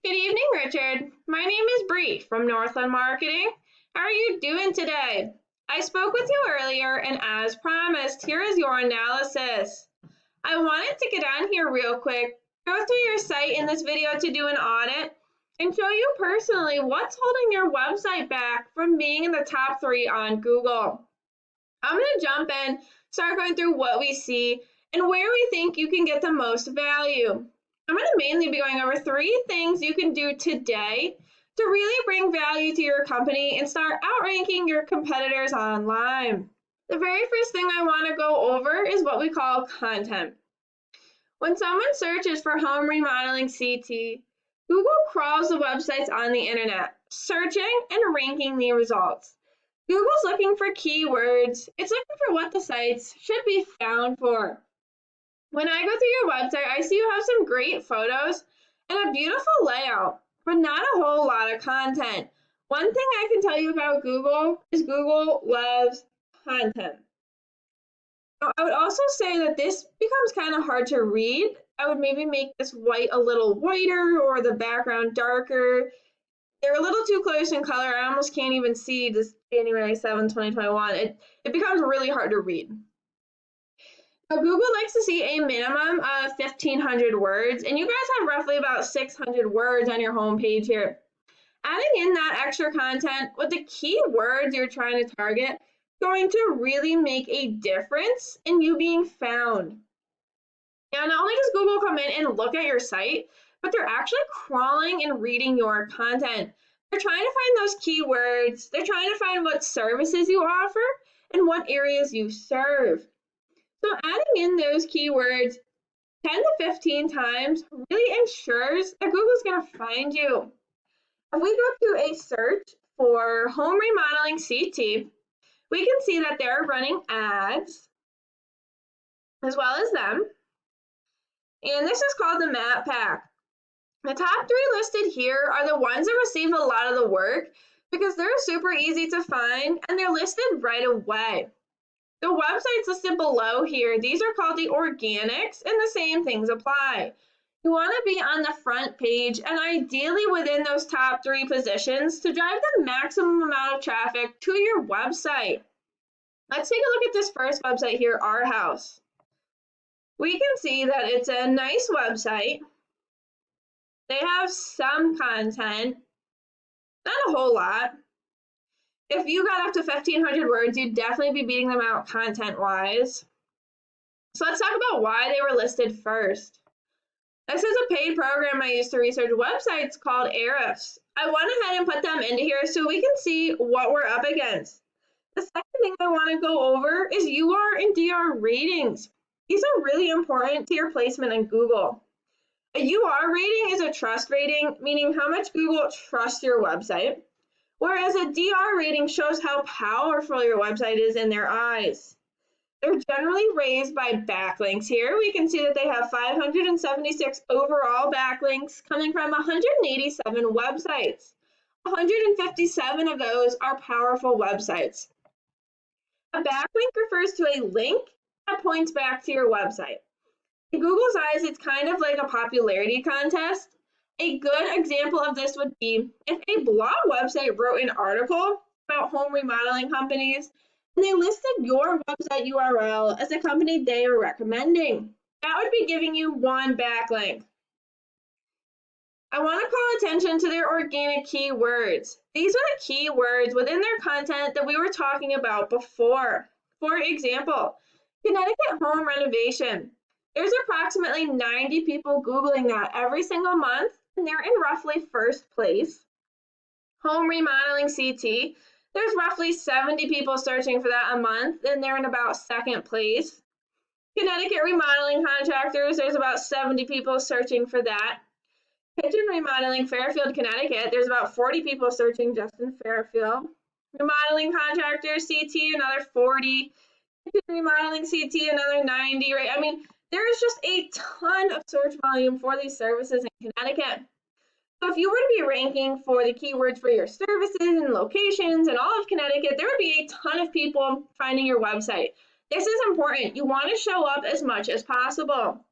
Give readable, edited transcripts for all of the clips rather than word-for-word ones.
Good evening, Richard. My name is Bree from Northland Marketing. How are you doing today? I spoke with you earlier, and as promised, here is your analysis. I wanted to get on here real quick, go through your site in this video to do an audit, and show you personally what's holding your website back from being in the top 3 on Google. I'm going to jump in, start going through what we see, and where we think you can get the most value. I'm going to mainly be going over 3 things you can do today to really bring value to your company and start outranking your competitors online. The very first thing I want to go over is what we call content. When someone searches for home remodeling CT, Google crawls the websites on the internet, searching and ranking the results. Google's looking for keywords. It's looking for what the sites should be found for. When I go through your website, I see you have some great photos and a beautiful layout, but not a whole lot of content. One thing I can tell you about Google is Google loves content. Now, I would also say that this becomes kind of hard to read. I would maybe make this white a little whiter or the background darker. They're a little too close in color. I almost can't even see this January 7, 2021. It becomes really hard to read. Now, Google likes to see a minimum of 1,500 words, and you guys have roughly about 600 words on your homepage here. Adding in that extra content with the keywords you're trying to target is going to really make a difference in you being found. Now, not only does Google come in and look at your site, but they're actually crawling and reading your content. They're trying to find those keywords. They're trying to find what services you offer and what areas you serve. So adding in those keywords 10 to 15 times really ensures that Google's going to find you. If we go to a search for home remodeling CT, we can see that they're running ads as well as them. And this is called the Map Pack. The top 3 listed here are the ones that receive a lot of the work because they're super easy to find and they're listed right away. The websites listed below here, these are called the organics, and the same things apply. You want to be on the front page and ideally within those top 3 positions to drive the maximum amount of traffic to your website. Let's take a look at this first website here, Our House. We can see that it's a nice website. They have some content, not a whole lot. If you got up to 1,500 words, you'd definitely be beating them out content-wise. So let's talk about why they were listed first. This is a paid program I use to research websites called Ahrefs. I went ahead and put them into here so we can see what we're up against. The second thing I want to go over is UR and DR ratings. These are really important to your placement in Google. A UR rating is a trust rating, meaning how much Google trusts your website, whereas a DR rating shows how powerful your website is in their eyes. They're generally raised by backlinks here. We can see that they have 576 overall backlinks coming from 187 websites. 157 of those are powerful websites. A backlink refers to a link that points back to your website. In Google's eyes, it's kind of like a popularity contest. A good example of this would be if a blog website wrote an article about home remodeling companies and they listed your website URL as a company they are recommending. That would be giving you 1 backlink. I want to call attention to their organic keywords. These are the keywords within their content that we were talking about before. For example, Connecticut home renovation. There's approximately 90 people Googling that every single month, and they're in roughly 1st place. Home remodeling CT, there's roughly 70 people searching for that a month, and they're in about 2nd place. Connecticut remodeling contractors, there's about 70 people searching for that. Kitchen remodeling Fairfield, Connecticut, there's about 40 people searching just in Fairfield. Remodeling contractors CT, another 40. Kitchen remodeling CT, another 90, right? I mean, there is just a ton of search volume for these services in Connecticut. So if you were to be ranking for the keywords for your services and locations in all of Connecticut, there would be a ton of people finding your website. This is important. You want to show up as much as possible.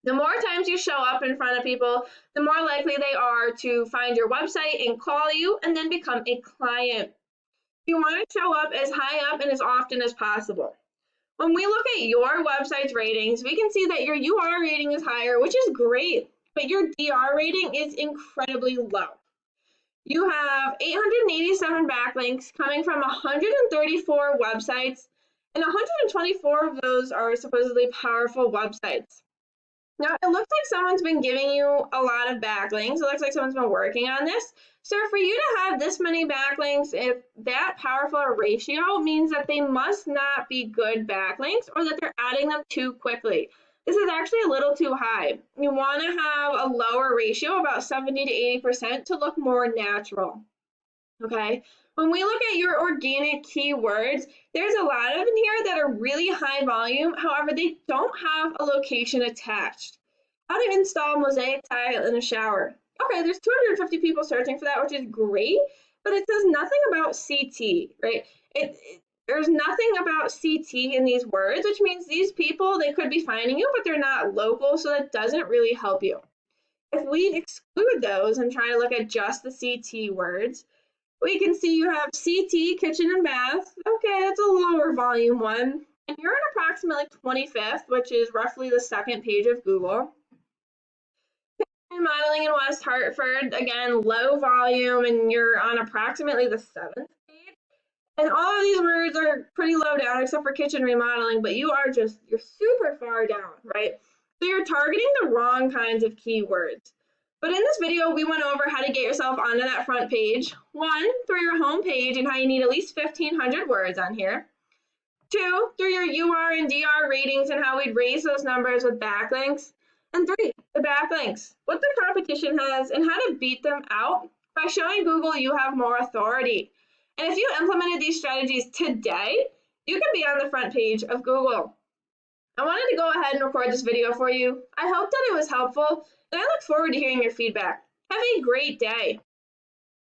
The more times you show up in front of people, the more likely they are to find your website and call you and then become a client. You want to show up as high up and as often as possible. When we look at your website's ratings, we can see that your UR rating is higher, which is great, but your DR rating is incredibly low. You have 887 backlinks coming from 134 websites, and 124 of those are supposedly powerful websites. Now, it looks like someone's been giving you a lot of backlinks. It looks like someone's been working on this. So for you to have this many backlinks, if that powerful a ratio means that they must not be good backlinks or that they're adding them too quickly. This is actually a little too high. You want to have a lower ratio, about 70 to 80%, to look more natural. Okay? When we look at your organic keywords, there's a lot of them here that are really high volume. However, they don't have a location attached. How to install mosaic tile in a shower. Okay, there's 250 people searching for that, which is great, but it says nothing about CT, right? There's nothing about CT in these words, which means these people, they could be finding you, but they're not local, so that doesn't really help you. If we exclude those and try to look at just the CT words, we can see you have CT, kitchen and bath. Okay, that's a lower volume one. And you're at approximately 25th, which is roughly the second page of Google. Remodeling in West Hartford, again, low volume, and you're on approximately the 7th page. And all of these words are pretty low down, except for kitchen remodeling, but you're super far down, right? So you're targeting the wrong kinds of keywords. But in this video, we went over how to get yourself onto that front page. 1, through your home page and how you need at least 1,500 words on here. 2, through your UR and DR ratings and how we'd raise those numbers with backlinks. And 3, the backlinks, what the competition has and how to beat them out by showing Google you have more authority. And if you implemented these strategies today, you can be on the front page of Google. I wanted to go ahead and record this video for you. I hope that it was helpful, and I look forward to hearing your feedback. Have a great day.